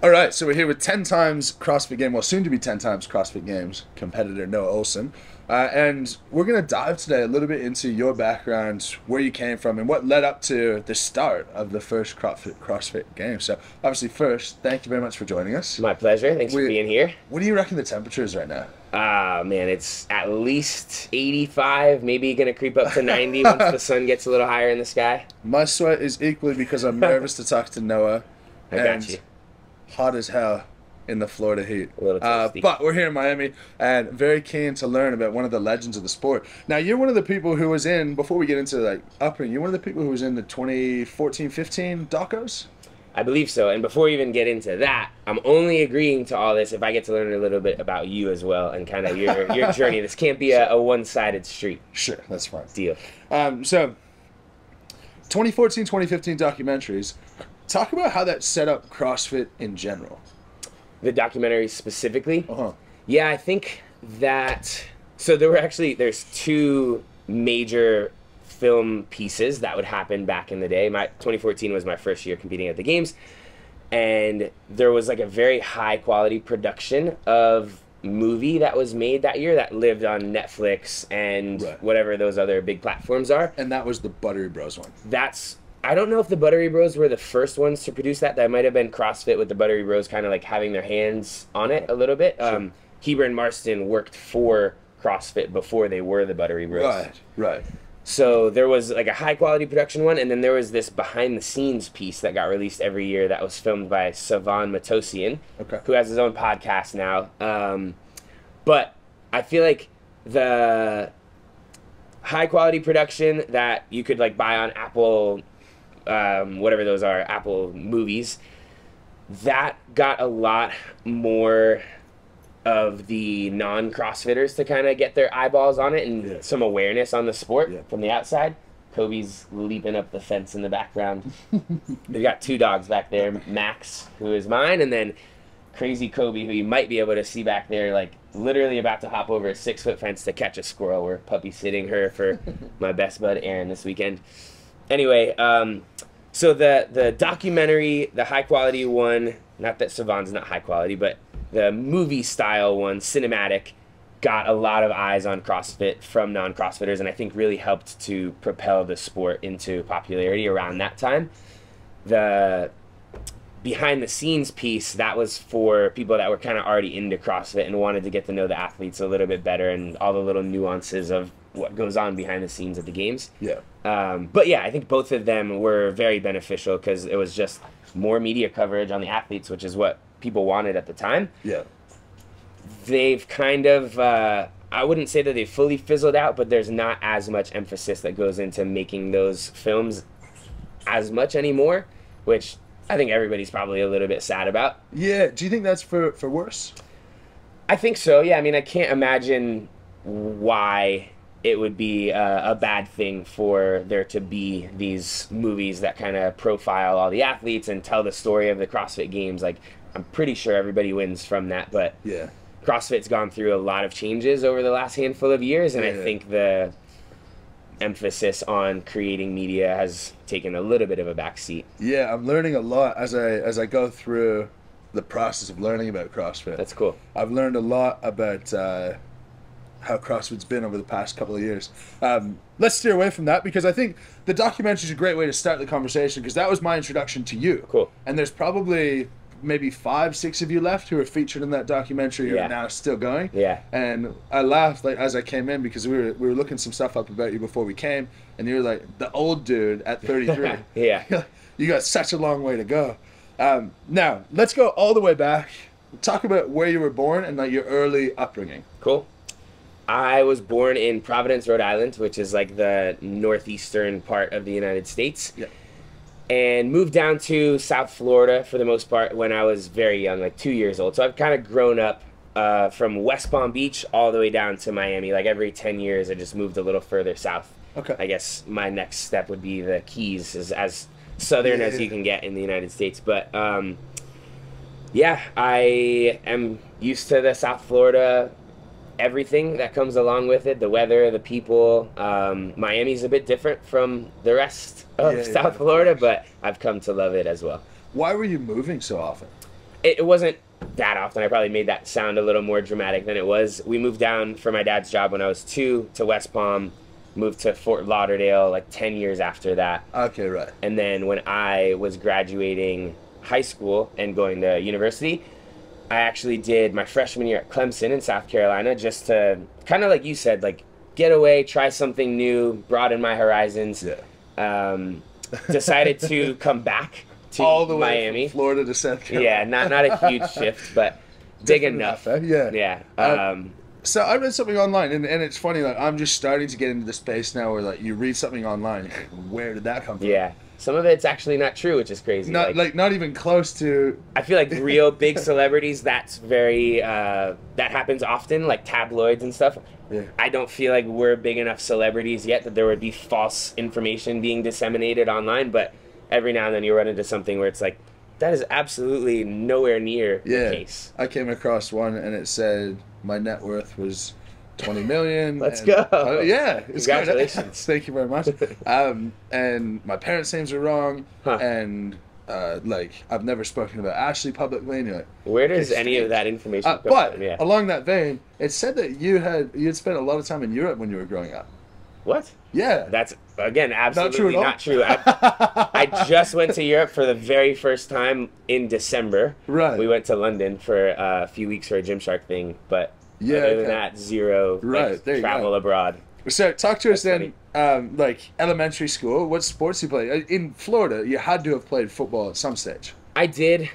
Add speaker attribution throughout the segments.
Speaker 1: All right, so we're here with 10 times CrossFit Game, well, soon to be 10 times CrossFit Games competitor Noah Ohlsen. And we're going to dive today a little bit into your background, where you came from, and what led up to the start of the first CrossFit Games. So, obviously, first, thank you very much for joining us.
Speaker 2: My pleasure. Thanks for being here.
Speaker 1: What do you reckon the temperature is right now?
Speaker 2: Man, it's at least 85, maybe going to creep up to 90 once the sun gets a little higher in the sky.
Speaker 1: My sweat is equally because I'm nervous to talk to Noah.
Speaker 2: I got you.
Speaker 1: Hot as hell in the Florida heat.
Speaker 2: A little toasty.
Speaker 1: But we're here in Miami and very keen to learn about one of the legends of the sport. Now, you're one of the people who was in, before we get into like Upbringing, you're one of the people who was in the 2014-15 Docos?
Speaker 2: I believe so. And before we even get into that, I'm only agreeing to all this if I get to learn a little bit about you as well and kind of your journey. This can't be a one-sided street.
Speaker 1: Sure, that's fine.
Speaker 2: Deal.
Speaker 1: So, 2014-2015 documentaries. Talk about how that set up CrossFit in general.
Speaker 2: The documentary specifically?
Speaker 1: Uh-huh.
Speaker 2: Yeah, I think that... So there's two major film pieces that would happen back in the day. 2014 was my first year competing at the games, and there was like a very high quality production of movie that was made that year that lived on Netflix and whatever those other big platforms are.
Speaker 1: And that was the Buttery Bros one.
Speaker 2: I don't know if the Buttery Bros were the first ones to produce that. That might have been CrossFit with the Buttery Bros kind of like having their hands on it a little bit. Sure. Heber and Marston worked for CrossFit before they were the Buttery Bros.
Speaker 1: Right.
Speaker 2: So there was like a high quality production one, and then there was this behind the scenes piece that got released every year that was filmed by Savan Matosian, who has his own podcast now. But I feel like the high quality production that you could like buy on Apple, whatever those are, Apple movies, that got a lot more of the non-CrossFitters to kind of get their eyeballs on it and some awareness on the sport from the outside. Kobe's leaping up the fence in the background. They've got two dogs back there, Max, who is mine, and then Crazy Kobe, who you might be able to see back there, like literally about to hop over a 6-foot fence to catch a squirrel. We're puppy sitting her for my best bud Aaron this weekend. Anyway, so the documentary, the high quality one, not that Savan's not high quality, but the movie style one, cinematic, got a lot of eyes on CrossFit from non-CrossFitters, and I think really helped to propel the sport into popularity around that time. The behind the scenes piece, that was for people that were kind of already into CrossFit and wanted to get to know the athletes a little bit better and all the little nuances of what goes on behind the scenes at the games.
Speaker 1: Yeah.
Speaker 2: But yeah, I think both of them were very beneficial because it was just more media coverage on the athletes, which is what people wanted at the time.
Speaker 1: Yeah.
Speaker 2: They've kind of, I wouldn't say that they fully fizzled out, but there's not as much emphasis that goes into making those films as much anymore, which I think everybody's probably a little bit sad about.
Speaker 1: Yeah. Do you think that's for worse?
Speaker 2: I think so, yeah. I mean, I can't imagine why it would be a bad thing for there to be these movies that kind of profile all the athletes and tell the story of the CrossFit Games. Like, I'm pretty sure everybody wins from that, but
Speaker 1: yeah,
Speaker 2: CrossFit's gone through a lot of changes over the last handful of years, and I think the emphasis on creating media has taken a little bit of a backseat.
Speaker 1: Yeah, I'm learning a lot as I go through the process of learning about CrossFit.
Speaker 2: That's cool.
Speaker 1: I've learned a lot about how CrossFit's been over the past couple of years. Let's steer away from that because I think the documentary is a great way to start the conversation because that was my introduction to you.
Speaker 2: Cool.
Speaker 1: And there's probably maybe 5-6 of you left who are featured in that documentary who are now still going.
Speaker 2: Yeah.
Speaker 1: And I laughed like as I came in because we were looking some stuff up about you before we came, and you were like the old dude at 33.
Speaker 2: Yeah.
Speaker 1: You got such a long way to go. Now let's go all the way back. Talk about where you were born and like your early upbringing.
Speaker 2: Cool. I was born in Providence, Rhode Island, which is like the northeastern part of the United States.
Speaker 1: Yeah.
Speaker 2: And moved down to South Florida for the most part when I was very young, like 2 years old. So I've kind of grown up from West Palm Beach all the way down to Miami. Like every 10 years, I just moved a little further south.
Speaker 1: Okay.
Speaker 2: I guess my next step would be the Keys, as southern as you can get in the United States. But yeah, I am used to the South Florida everything that comes along with it, the weather, the people. Miami's a bit different from the rest of South Florida, but I've come to love it as well.
Speaker 1: Why were you moving so often?
Speaker 2: It wasn't that often. I probably made that sound a little more dramatic than it was. We moved down for my dad's job when I was 2 to West Palm, moved to Fort Lauderdale like 10 years after that.
Speaker 1: Okay, right.
Speaker 2: And then when I was graduating high school and going to university, I actually did my freshman year at Clemson in South Carolina, just to kind of, like you said, like get away, try something new, broaden my horizons.
Speaker 1: Yeah.
Speaker 2: Decided to come back to
Speaker 1: all the way
Speaker 2: Miami,
Speaker 1: from Florida to South Carolina.
Speaker 2: Yeah, not a huge shift, but big enough.
Speaker 1: Yeah.
Speaker 2: Yeah.
Speaker 1: So I read something online, and it's funny, like I'm just starting to get into the space now where like you read something online, where did that come from?
Speaker 2: Yeah. Some of it's actually not true, which is crazy.
Speaker 1: Not even close to.
Speaker 2: I feel like real big celebrities, that's very that happens often, like tabloids and stuff.
Speaker 1: Yeah.
Speaker 2: I don't feel like we're big enough celebrities yet that there would be false information being disseminated online, but every now and then you run into something where it's like, that is absolutely nowhere near the case.
Speaker 1: I came across one and it said my net worth was 20 million.
Speaker 2: Let's go.
Speaker 1: Yeah. It's
Speaker 2: congratulations.
Speaker 1: Good. Thank you very much. And my parents' names are wrong. And like I've never spoken about Ashley publicly. And you're like,
Speaker 2: where does any of that information come
Speaker 1: but
Speaker 2: from? Yeah.
Speaker 1: Along that vein, it said that you had spent a lot of time in Europe when you were growing up.
Speaker 2: What?
Speaker 1: Yeah.
Speaker 2: That's, again, absolutely not true. I just went to Europe for the very first time in December.
Speaker 1: Right.
Speaker 2: We went to London for a few weeks for a Gymshark thing, but other than that, zero travel abroad.
Speaker 1: So talk to us then, like elementary school, what sports you played? In Florida, you had to have played football at some stage.
Speaker 2: I did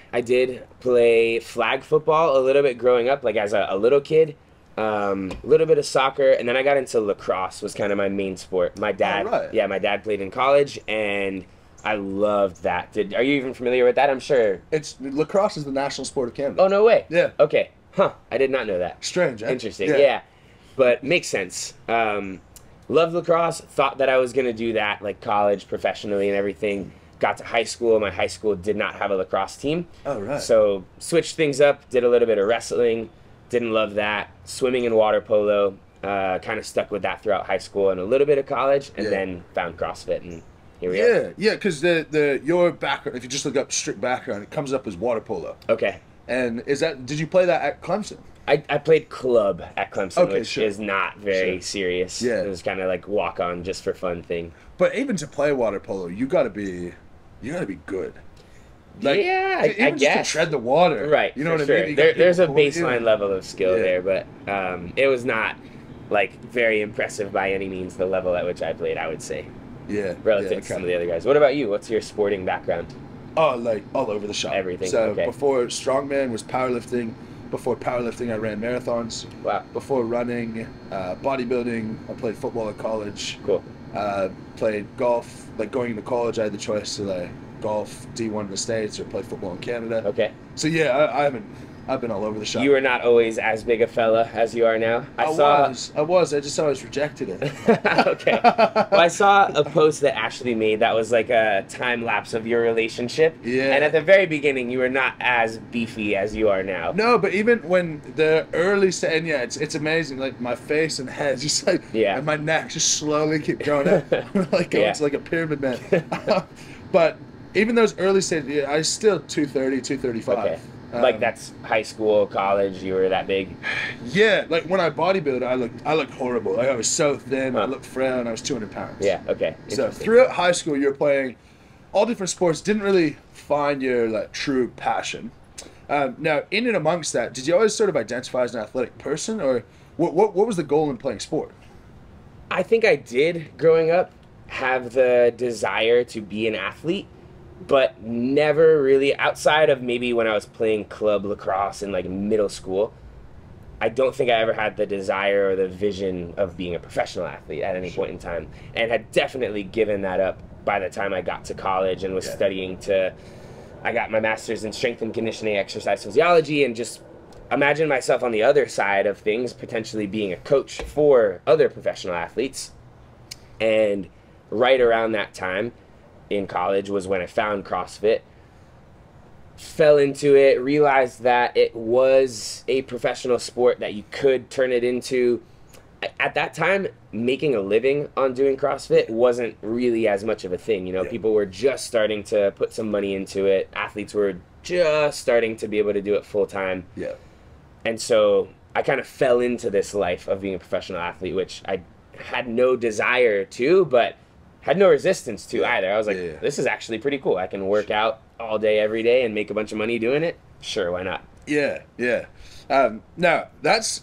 Speaker 2: play flag football a little bit growing up, like as a little kid. A little bit of soccer, and then I got into lacrosse, was kind of my main sport. My dad, my dad played in college, and I loved that. Are you even familiar with that? I'm sure.
Speaker 1: Lacrosse is the national sport of Canada.
Speaker 2: Oh, no way.
Speaker 1: Yeah.
Speaker 2: Okay. Huh. I did not know that.
Speaker 1: Strange, eh?
Speaker 2: Interesting. Yeah. But makes sense. Loved lacrosse. Thought that I was going to do that, like college, professionally and everything. Got to high school. My high school did not have a lacrosse team.
Speaker 1: Oh, right.
Speaker 2: So switched things up, did a little bit of wrestling. Didn't love that. Swimming and water polo, kind of stuck with that throughout high school and a little bit of college, and then found CrossFit, and here we are.
Speaker 1: Yeah, because your background, if you just look up strict background, it comes up as water polo.
Speaker 2: Okay.
Speaker 1: And did you play that at Clemson?
Speaker 2: I played club at Clemson, which is not very serious.
Speaker 1: Yeah.
Speaker 2: It was kind of like walk on just for fun thing.
Speaker 1: But even to play water polo, you gotta be good.
Speaker 2: Like, yeah, I guess.
Speaker 1: Just to tread the water.
Speaker 2: Right,
Speaker 1: you know what
Speaker 2: sure.
Speaker 1: I mean?
Speaker 2: There's a baseline level of skill there, but it was not like very impressive by any means, the level at which I played, I would say.
Speaker 1: Yeah.
Speaker 2: Relative to some of the other guys. What about you? What's your sporting background?
Speaker 1: Oh, like all over the shop.
Speaker 2: Everything.
Speaker 1: So before strongman was powerlifting. Before powerlifting, I ran marathons.
Speaker 2: Wow.
Speaker 1: Before running, bodybuilding, I played football at college.
Speaker 2: Cool.
Speaker 1: Played golf. Like going into college, I had the choice to like golf D1 in the States or play football in Canada.
Speaker 2: Okay.
Speaker 1: So yeah, I've been all over the shop.
Speaker 2: You were not always as big a fella as you are now.
Speaker 1: I was. I just always rejected it.
Speaker 2: Okay. Well, I saw a post that Ashley made that was like a time lapse of your relationship.
Speaker 1: Yeah.
Speaker 2: And at the very beginning, you were not as beefy as you are now.
Speaker 1: No, but even when the early and it's amazing. Like my face and head, just like and my neck just slowly keep growing up. Like it's like a pyramid man. But even those early stages, I was still 230, 235.
Speaker 2: Okay. Like that's high school, college, you were that big?
Speaker 1: Yeah, like when I bodybuilded, I looked horrible. Like I was so thin, I looked frail, and I was 200 pounds.
Speaker 2: Yeah, okay.
Speaker 1: So throughout high school, you were playing all different sports, didn't really find your like true passion. Now, in and amongst that, did you always sort of identify as an athletic person, or what was the goal in playing sport?
Speaker 2: I think I did, growing up, have the desire to be an athlete, but never really, outside of maybe when I was playing club lacrosse in like middle school, I don't think I ever had the desire or the vision of being a professional athlete at any point in time, and had definitely given that up by the time I got to college and was studying I got my master's in strength and conditioning exercise physiology, and just imagine myself on the other side of things, potentially being a coach for other professional athletes. And right around that time in college was when I found CrossFit, fell into it, realized that it was a professional sport that you could turn it into. At that time, making a living on doing CrossFit wasn't really as much of a thing. You know, people were just starting to put some money into it. Athletes were just starting to be able to do it full time.
Speaker 1: Yeah.
Speaker 2: And so I kind of fell into this life of being a professional athlete, which I had no desire to, but had no resistance to either. I was like, this is actually pretty cool. I can work out all day, every day, and make a bunch of money doing it. Sure, why not?
Speaker 1: Yeah, yeah. Now, that's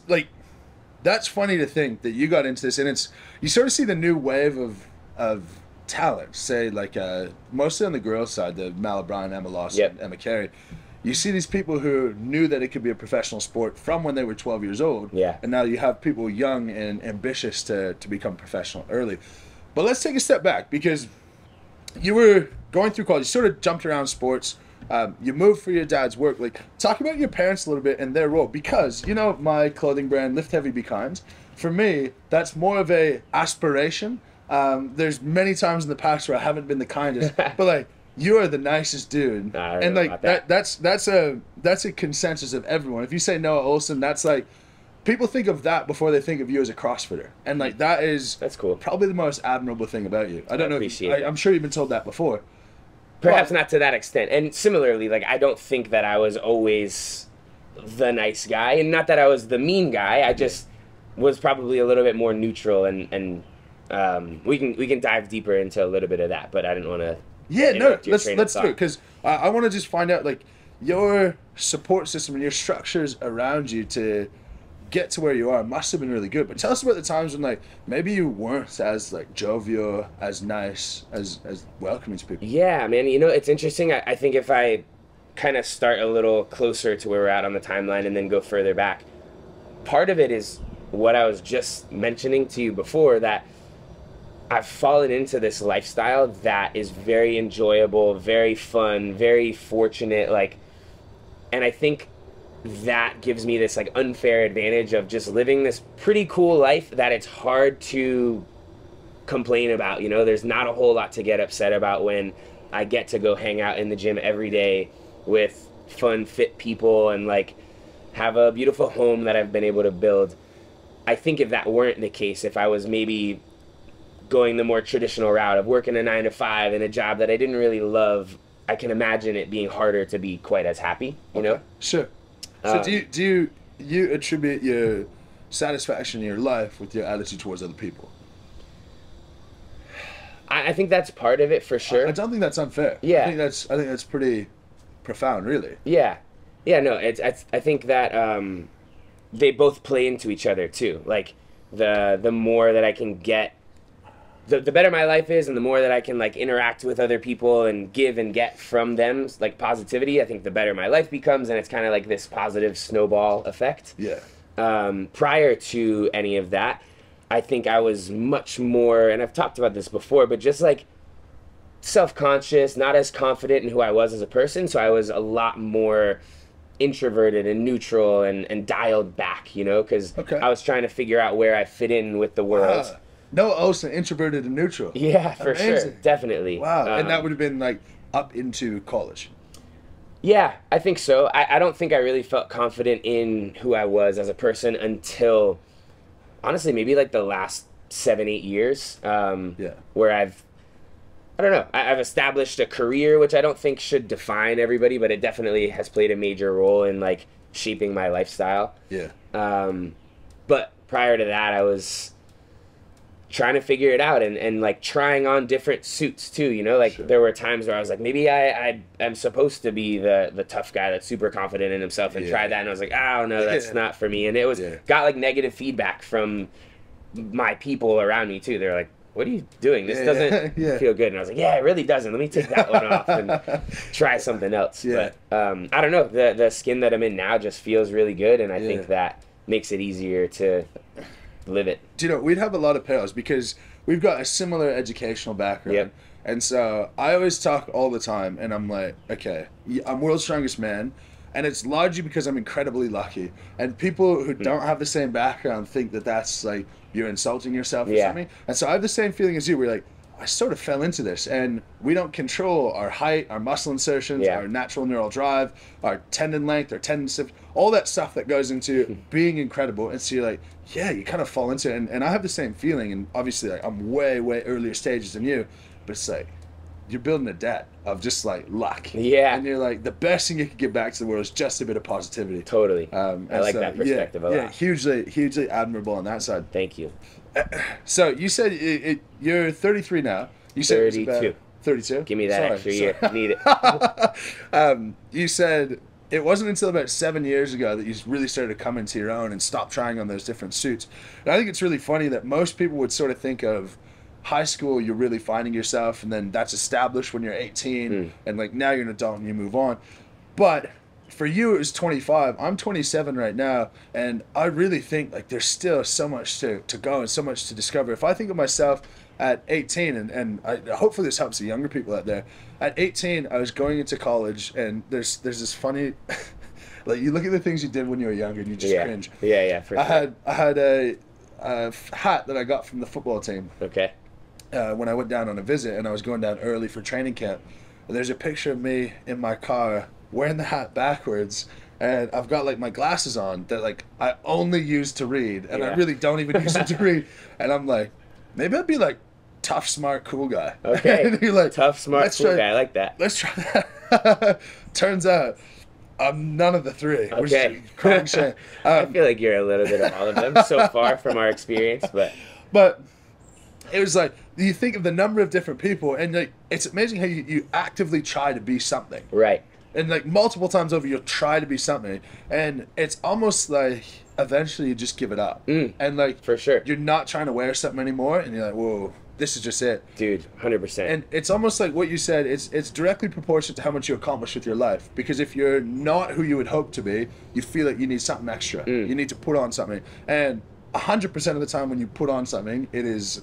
Speaker 1: funny to think that you got into this, and you sort of see the new wave of talent, say like mostly on the girls' side, the Mal O'Brien, Emma Lawson, Emma Carey. You see these people who knew that it could be a professional sport from when they were 12 years old, and now you have people young and ambitious to become professional early. But let's take a step back, because you were going through college, you sort of jumped around sports. You moved for your dad's work. Like, talk about your parents a little bit and their role, because, you know, my clothing brand, Lift Heavy, Be Kind, for me, that's more of a aspiration. There's many times in the past where I haven't been the kindest, but like, you are the nicest dude. And like, that's a consensus of everyone. If you say Noah Ohlsen, that's like, people think of that before they think of you as a CrossFitter. And like, that's cool. Probably the most admirable thing about you. I don't know. I'm sure you've been told that before.
Speaker 2: Perhaps not to that extent. And similarly, like, I don't think that I was always the nice guy, and not that I was the mean guy. I just was probably a little bit more neutral, and we can dive deeper into a little bit of that, but I didn't want to.
Speaker 1: Yeah, no, let's do it, because I want to just find out, like, your support system and your structures around you to get to where you are must have been really good. But tell us about the times when, like, maybe you weren't as like jovial, as nice, as welcoming to people.
Speaker 2: Yeah, man, you know, it's interesting. I think if I kind of start a little closer to where we're at on the timeline and then go further back, part of it is what I was just mentioning to you before, that I've fallen into this lifestyle that is very enjoyable, very fun, very fortunate, like, and I think that gives me this like unfair advantage of just living this pretty cool life that it's hard to complain about. You know, there's not a whole lot to get upset about when I get to go hang out in the gym every day with fun, fit people and like have a beautiful home that I've been able to build. I think if that weren't the case, if I was maybe going the more traditional route of working a 9-to-5 in a job that I didn't really love, I can imagine it being harder to be quite as happy, you know?
Speaker 1: Sure. So do you attribute your satisfaction in your life with your attitude towards other people?
Speaker 2: I think that's part of it for sure.
Speaker 1: I don't think that's unfair.
Speaker 2: Yeah.
Speaker 1: I think that's pretty profound, really.
Speaker 2: Yeah. Yeah, no, I think that they both play into each other too. Like the more that I can get, the better my life is, and the more that I can like interact with other people and give and get from them, like positivity, I think the better my life becomes, and it's kind of like this positive snowball effect.
Speaker 1: Yeah.
Speaker 2: Prior to any of that, I think I was much more, and I've talked about this before, but just like self-conscious, not as confident in who I was as a person, so I was a lot more introverted and neutral and dialed back, you know, because I was trying to figure out where I fit in with the world.
Speaker 1: No, Ohlsen, introverted and neutral.
Speaker 2: Yeah, for sure. Definitely.
Speaker 1: Wow. And that would have been like up into college.
Speaker 2: Yeah, I think so. I don't think I really felt confident in who I was as a person until, honestly, maybe like the last 7-8 years. Where I've established a career, which I don't think should define everybody, but it definitely has played a major role in like shaping my lifestyle.
Speaker 1: Yeah.
Speaker 2: But prior to that, I was trying to figure it out and like trying on different suits too, you know, like there were times where I was like, maybe I am supposed to be the tough guy that's super confident in himself, and tried that, and I was like, oh no, that's not for me. And it was got like negative feedback from my people around me too. They're like, what are you doing? This doesn't feel good. And I was like, yeah, it really doesn't. Let me take that one off and try something else. But I don't know, the skin that I'm in now just feels really good, and I think that makes it easier to live it.
Speaker 1: Do you know, we'd have a lot of parallels because we've got a similar educational background. And so I always talk all the time, and I'm like, okay, I'm world's strongest man, and it's largely because I'm incredibly lucky. And people who don't have the same background think that that's like you're insulting yourself or something. And so I have the same feeling as you. We're like, I sort of fell into this, and we don't control our height, our muscle insertions, our natural neural drive, our tendon length, our tendon stiff, all that stuff that goes into being incredible. And so you're like, yeah, you kind of fall into it. And I have the same feeling, and obviously like, I'm way, way earlier stages than you, but it's like, you're building a debt of just like luck.
Speaker 2: Yeah.
Speaker 1: And you're like, the best thing you could give back to the world is just a bit of positivity.
Speaker 2: Totally. I like that perspective a lot.
Speaker 1: Yeah, hugely admirable on that side.
Speaker 2: Thank you.
Speaker 1: So you said you're 33 now. You said
Speaker 2: 32.
Speaker 1: 32?
Speaker 2: Give me that extra year. Need
Speaker 1: it. You said it wasn't until about 7 years ago that you really started to come into your own and stop trying on those different suits. And I think it's really funny that most people would sort of think of high school, you're really finding yourself, and then that's established when you're 18, and like now you're an adult and you move on. But for you, it was 25. I'm 27 right now, and I really think like there's still so much to go and so much to discover. If I think of myself at 18, and hopefully this helps the younger people out there. At 18, I was going into college, and there's this funny, like you look at the things you did when you were younger, and you just cringe.
Speaker 2: Yeah, for sure.
Speaker 1: I had a hat that I got from the football team.
Speaker 2: Okay.
Speaker 1: When I went down on a visit, and I was going down early for training camp. There's a picture of me in my car wearing the hat backwards, and I've got like my glasses on that like I only use to read, and I really don't even use it to read. And I'm like, maybe I'd be like tough, smart, cool guy.
Speaker 2: Okay.
Speaker 1: And you're like,
Speaker 2: tough, smart, cool guy. I like that.
Speaker 1: Let's try that. Turns out I'm none of the three.
Speaker 2: Okay.
Speaker 1: Crying shame.
Speaker 2: I feel like you're a little bit of all of them so far from our experience,
Speaker 1: but it was like, you think of the number of different people, and like it's amazing how you actively try to be something.
Speaker 2: Right.
Speaker 1: And like multiple times over, you'll try to be something, and it's almost like eventually you just give it up. And like,
Speaker 2: for sure,
Speaker 1: you're not trying to wear something anymore, and you're like, whoa, this is just it,
Speaker 2: dude. 100%.
Speaker 1: And it's almost like what you said. It's directly proportionate to how much you accomplish with your life. Because if you're not who you would hope to be, you feel like you need something extra. You need to put on something, and 100% of the time when you put on something, it is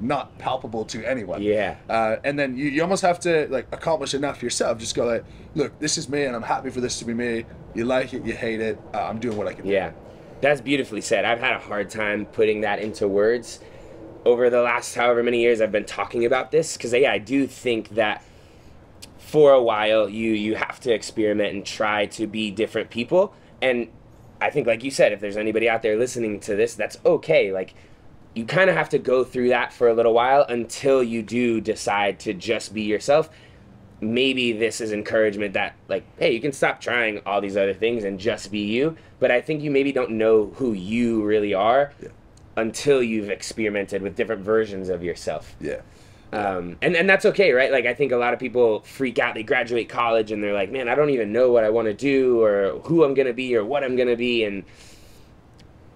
Speaker 1: not palpable to anyone.
Speaker 2: Yeah.
Speaker 1: And then you almost have to like accomplish enough yourself. Just go like, look, this is me, and I'm happy for this to be me. You like it, you hate it. I'm doing what I can do.
Speaker 2: Yeah, that's beautifully said. I've had a hard time putting that into words over the last however many years I've been talking about this, because I do think that for a while you have to experiment and try to be different people. And I think, like you said, if there's anybody out there listening to this, that's okay. Like, you kind of have to go through that for a little while until you do decide to just be yourself. Maybe this is encouragement that, like, hey, you can stop trying all these other things and just be you. But I think you maybe don't know who you really are until you've experimented with different versions of yourself.
Speaker 1: Yeah.
Speaker 2: And that's okay, right? Like, I think a lot of people freak out. They graduate college and they're like, man, I don't even know what I want to do or who I'm going to be or what I'm going to be. And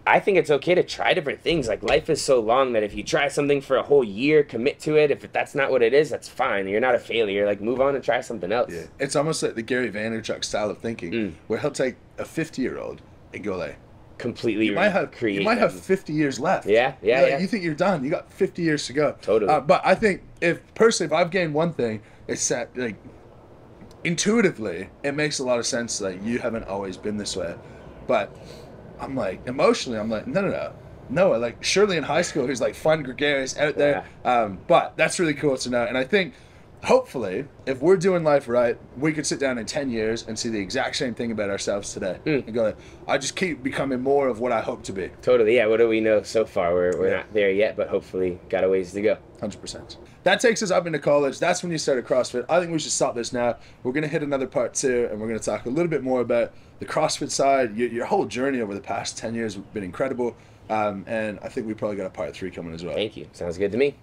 Speaker 2: I think it's okay to try different things. Like, life is so long that if you try something for a whole year, commit to it. If that's not what it is, that's fine. You're not a failure. Like, move on and try something else. Yeah.
Speaker 1: It's almost like the Gary Vaynerchuk style of thinking, where he'll take a 50-year-old and go like,
Speaker 2: completely
Speaker 1: you might have 50 years left.
Speaker 2: Yeah.
Speaker 1: You think you're done. You got 50 years to go.
Speaker 2: Totally.
Speaker 1: But I think if I've gained one thing, it's that like intuitively it makes a lot of sense. Like, you haven't always been this way, but I'm like emotionally I'm like no, like Shirley in high school who's like fun, gregarious, out there. But that's really cool to know. And I think hopefully, if we're doing life right, we could sit down in 10 years and see the exact same thing about ourselves today. And go, I just keep becoming more of what I hope to be.
Speaker 2: Totally, yeah. What do we know so far? We're not there yet, but hopefully got a ways to go.
Speaker 1: 100%. That takes us up into college. That's when you started CrossFit. I think we should stop this now. We're going to hit another part 2, and we're going to talk a little bit more about the CrossFit side. Your whole journey over the past 10 years has been incredible. And I think we probably got a part 3 coming as well.
Speaker 2: Thank you. Sounds good to me.